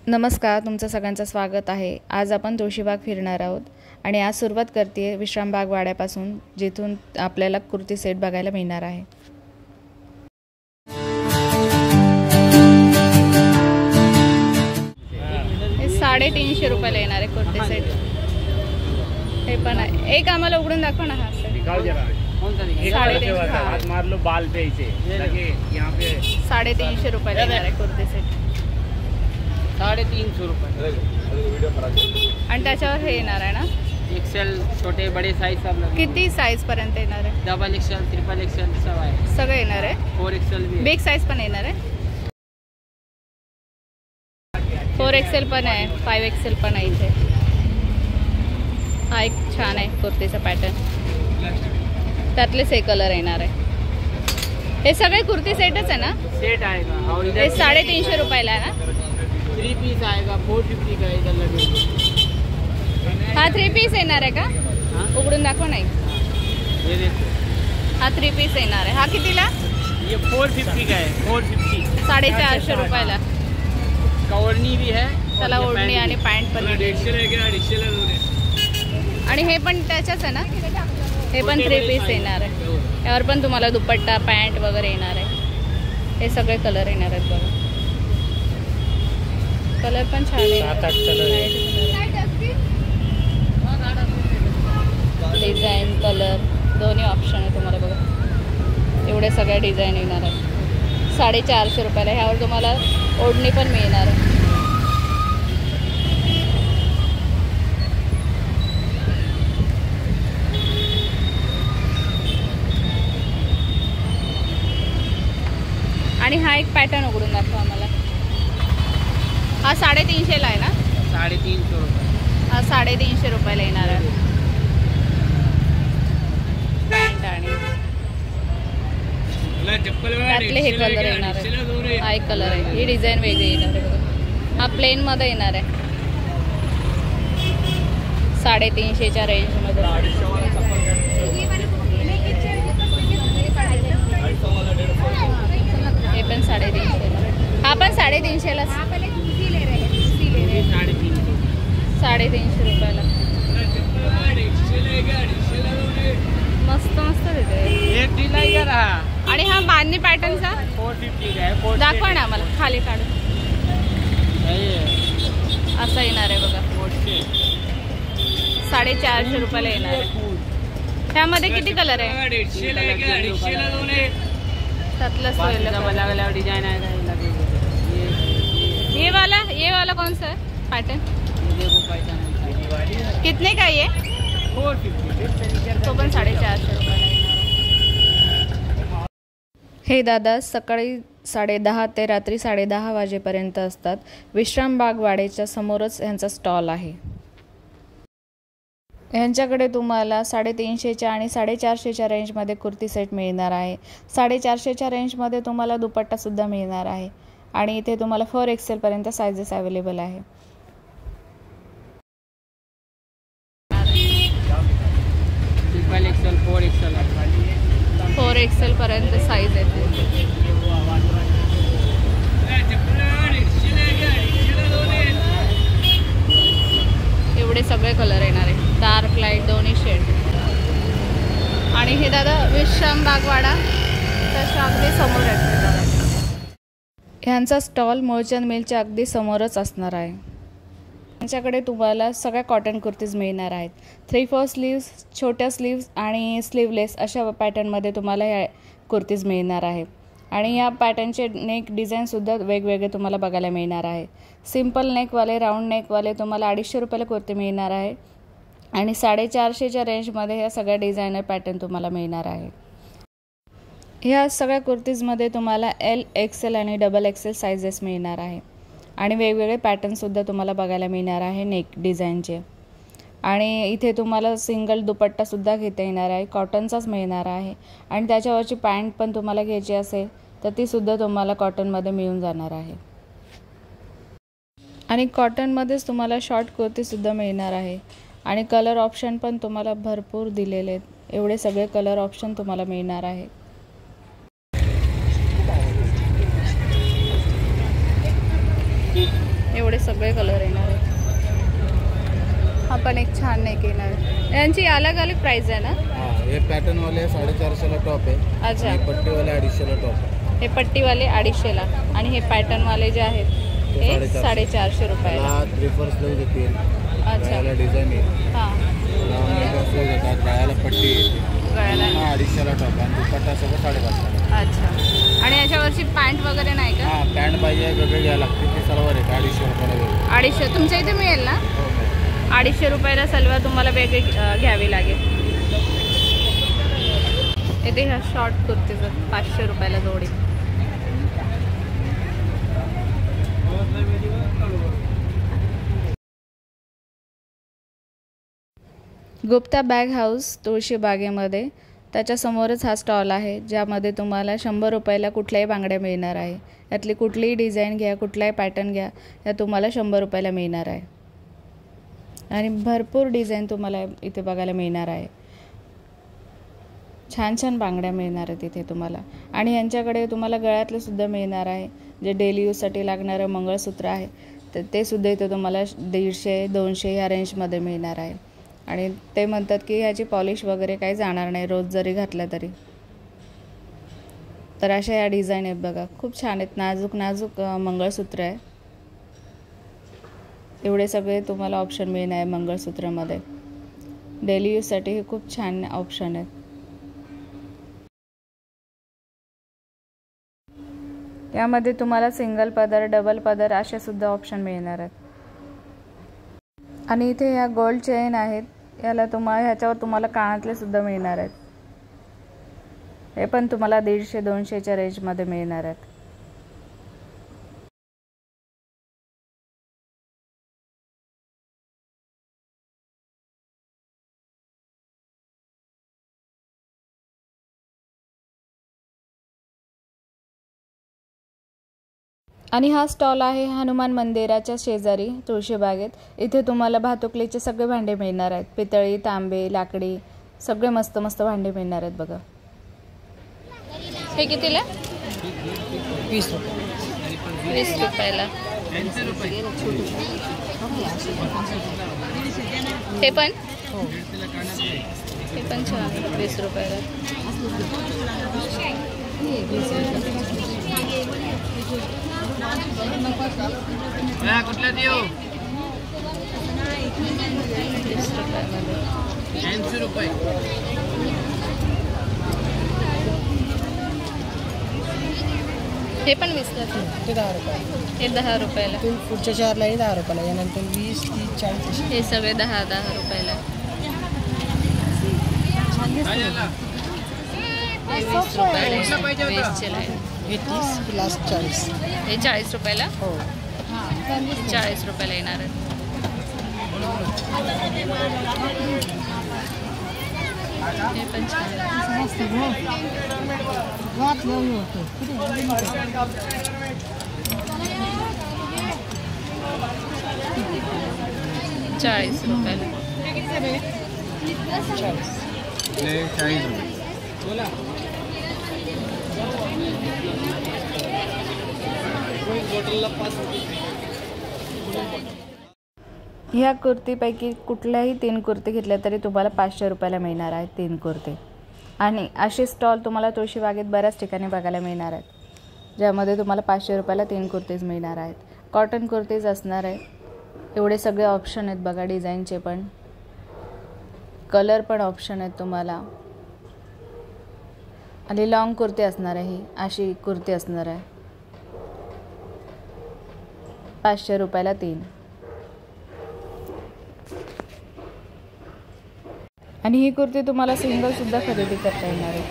नमस्कार, तुमचं सगळ्यांचं स्वागत आहे। आज आपण तुळशीबाग फिरणार आहोत आणि आज सुरुवात करते विश्रामबाग वाड्यापासून, जिथून आपल्याला कुर्ती सेट बघायला मिळणार आहे। हे 350 रुपयाला येणार आहे कुर्ती सेट। हे पण आहे, एक आम्हाला उघडून दाखव ना। हा निकाल जरा कौन सा निकाल 350 हाथ मार लो बाल पे इसे लगे यहाँ पे 350 रुपयाला येणार आहे कुर्ती सेट। 350 रुपये आणि त्याच्यावर हे येणार आहे ना, एक्सेल छोटे बड़े साइज सब लगे। किती साइज पर्यंत येणार आहे? डबल एक्सेल ट्रिपल एक्सेल सब आहे, सगळं येणार आहे। 4 एक्सेल भी, बिग साइज पण येणार आहे। 4 एक्सेल पण आहे, 5 एक्सेल पण आहे। इथे हा एक छान आहे कुर्तीचा पॅटर्न, त्यातलेच हे कलर येणार आहे। हे सगळे कुर्ती सेटच आहे ना? सेट आएगा और हे 350 रुपयाला आहे ना? 3 पीस आएगा 450 का इधर लगे। हा 3 पीस येणार आहे का? उघडून दाखव नाही। ये देखो हा 3 पीस येणार आहे। हा कितीला? ये 450 का है, 450 450 रुपयाला। ओढ़नी भी है, त्याला ओढणी आणि पॅन्ट पण आहे। 150 आणि हे पण त्याच्याच आहे ना? हे पण 3 पीस येणार आहे। यावर पण तुम्हाला दुपट्टा पॅन्ट वगैरे येणार आहे। हे सगळे कलर येणार आहेत बघा, कलर पण छान आहे। 7-8 कलर डिझाईन कलर दोन्ही ऑप्शन आहे तुम्हाला बघा। एवढे सगळ्या डिझाईन येणार आहे 450 रुपयाला। ह्यावर तुम्हाला ओढणी पण मिळणार आहे। आणि हा एक पॅटर्न उघडून दाखवा आम्हाला। हा 350 ला आहे ना? 350 रुपये। हा 350 रुपयाला येणार आहे पॅन्ट आणि त्यातले हे कलर येणार आहे। हा एक कलर आहे, ही डिझाईन वेगळी येणार आहे बघा। हा प्लेन मध्ये येणार आहे 350च्या रेंजमध्ये। हे पण 350 ला। हा पण 350 ला, 350 रुपयाला। मस्त मस्त देते एक डिझाइन का रहा। आणि हा बांधणी पॅटर्नचा 450 का है, दाखवा ना आम्हाला खाली काढून। असं येणार आहे बघा, 450 रुपयाला येणार आहे। त्यामध्ये किती कलर आहे? त्यातलं अलग डिजाइन आएगा। ये वाला कौन सा है पैटर्न? देखो पैटर्न कितने का ये? 450। तो पण 450 रुपयाला येणार। हे दादा सकाळी 10:30 ते रात्री 10:30 वाजेपर्यंत असतात। विश्रामबाग वाड्याच्या समोरच यांचा स्टॉल आहे। यांच्याकडे तुम्हाला 350च्या आणि 450च्या रेंजमध्ये कुर्ती सेट मिळणार आहे। 450च्या रेंजमध्ये तुम्हाला दुपट्टा सुद्धा मिळणार आहे आणि इथे तुम्हाला 4 एक्सेल पर्यंत साइजेस अवेलेबल आहे। 4 एक्सेल पर्यंत साइज आहे। एवढे सगळे कलर येणार आहे, डार्क लाईट दोन्ही शेड। आणि हे दादा विश्रामबाग वाडा त्याच्या अगदी समोर आहे दादा। ह्यांचा स्टॉल मोळचंद मिलच्या अगदी समोरच असणार आहे। यांच्याकडे तुम्हाला सगळ्या कॉटन कुर्तीज मिळणार आहेत। 3/4 स्लीव्स, छोट्या स्लीव्स आणि स्लीवलेस अशा पॅटर्नमध्ये तुम्हाला या कुर्तीज मिळणार आहे। आणि या पॅटर्नचे नेक डिझाईनसुद्धा वेगवेगळे तुम्हाला बघायला मिळणार आहे। सिंपल नेकवाले, राऊंड नेकवाले तुम्हाला 250 रुपयाला कुर्ती मिळणार आहे आणि 450च्या रेंजमध्ये ह्या सगळ्या डिझायनर पॅटर्न तुम्हाला मिळणार आहे। ह्या सगळ्या कुर्तीजमध्ये तुम्हाला L, XL आणि डबल XL साइजेस मिळणार आहे आणि वेगवेगळे पॅटर्नसुद्धा तुम्हाला बघायला मिळणार आहे नेक डिझाईनचे। आणि इथे तुम्हाला सिंगल दुपट्टासुद्धा घेता येणार आहे, कॉटनचाच मिळणार आहे। आणि त्याच्यावरची पॅन्ट पण तुम्हाला घ्यायची असेल तर तीसुद्धा तुम्हाला कॉटनमध्ये मिळून जाणार आहे। आणि कॉटनमध्येच तुम्हाला शॉर्ट कुर्तीसुद्धा मिळणार आहे आणि कलर ऑप्शन पण तुम्हाला भरपूर दिलेले आहेत। एवढे सगळे कलर ऑप्शन तुम्हाला मिळणार आहे। एवढे सगळे कलर येणार आहे. हा पण एक छान नेक येणार आहे. यांची अलग अलग प्राइस आहे ना? हाँ, ये पैटर्न वाले 450 ला टॉप है. अच्छा. ये पट्टी वाले 250 ला टॉप है. हे पट्टीवाले 250ला आणि हे पॅटर्नवाले जे आहेत हे 450 रुपयाला. रिफर्स ब्लाउज येतील. अच्छा. गळ्याला डिझाईन आहे. हां, फ्लोज येतात. गळ्याला पट्टी गळ्याला. 250ला टॉप आणि दुपट्टा सगळं 550. अच्छा. आणि याच्यावरची पॅन्ट वगैरे नाही का? हां, पॅन्ट पाहिजे वेगळे घ्यायला लागते. ते सलवार आहे 250 रुपयाला वेगळी. 250 तुमच्या इथे मिळेल ना? हो, हो. 250 रुपयाला सलवार तुम्हाला वेगळी घ्यावी लागेल. इथे ह्या शॉर्ट कुर्तीचं 500 रुपयाला जोडी. गुप्ता बॅग हाऊस तुळशीबागेमध्ये त्याच्यासमोरच हा स्टॉल आहे, ज्यामध्ये तुम्हाला 100 रुपयाला कुठल्याही बांगड्या मिळणार आहे. यातली कुठलीही डिझाईन घ्या, कुठलाही पॅटर्न घ्या, या तुम्हाला 100 रुपयाला मिळणार आहे. आणि भरपूर डिझाईन तुम्हाला इथे बघायला मिळणार आहे. छान छान बांगड्या मिळणार आहेत इथे तुम्हाला. आणि यांच्याकडे तुम्हाला गळ्यातलं सुद्धा मिळणार आहे. जे डेली यूजसाठी लागणारं मंगळसूत्र आहे तर ते सुद्धा इथे तुम्हाला 150-200 या रेंजमध्ये मिळणार आहे. आणि ते म्हणतात की ह्याची पॉलिश वगैरे काही जाणार नाही रोज जरी घातलं तरी. तर अशा या डिझाईन आहेत बघा, खूप छान आहेत. नाजूक नाजूक मंगळसूत्र आहे. एवढे सगळे तुम्हाला ऑप्शन मिळणार आहे मंगळसूत्रामध्ये. डेली यूजसाठी हे खूप छान ऑप्शन आहेत. यामध्ये तुम्हाला सिंगल पदर, डबल पदर असे सुद्धा ऑप्शन मिळणार आहेत. आणि इथे ह्या गोल्ड चेन आहेत, ह्याच्यावर तुम्हाला कानातले सुद्धा मिळणार आहेत. हे पण तुम्हाला 150-200च्या रेंजमध्ये मिळणार आहेत. आणि हा स्टॉल आहे हनुमान मंदिराच्या शेजारी तुळशीबागेत. इथे तुम्हाला भातुकलीचे सगळे भांडे मिळणार आहेत. पितळी, तांबे, लाकडी सगळे मस्त मस्त भांडे मिळणार आहेत बघा. हे कितीला? 20 रुपये. 20 रुपयाला. हे पण? हे पण छान 20 रुपयाला. कुठला देऊ? 20 रुपयामध्ये. 80 रुपये. हे पण 20ला. ते 10 रुपये. हे 10 रुपयाला. पुढच्या 4 लाही 10 रुपयाला. यानंतर 20, 30, 40. हे सगळे 10 रुपयाला. हे 20 रुपयाला. 20चे लाईन. हे 30, लास्ट 40. हे 40 रुपयाला. हो. 40 रुपयाला येणार आहे. हे पण छान आहे. 40 रुपयाला. 40 रुपये. ह्या कुर्तीपैकी कुठल्याही 3 कुर्ती घेतल्या तरी तुम्हाला 500 रुपयाला मिळणार आहेत 3 कुर्ती. आणि असे स्टॉल तुम्हाला तुळशीबागेत बऱ्याच ठिकाणी बघायला मिळणार आहेत, ज्यामध्ये तुम्हाला 500 रुपयाला 3 कुर्तीज मिळणार आहेत. कॉटन कुर्तीज असणार आहे. एवढे सगळे ऑप्शन आहेत बघा. डिझाईनचे पण, कलर पण ऑप्शन आहेत तुम्हाला. आणि लॉंग कुर्ती असणार आहे. ही अशी कुर्ती असणार आहे. 500 रुपयाला 3. आणि ही कुर्ती तुम्हाला सिंगल सुद्धा खरेदी करता येणार आहे.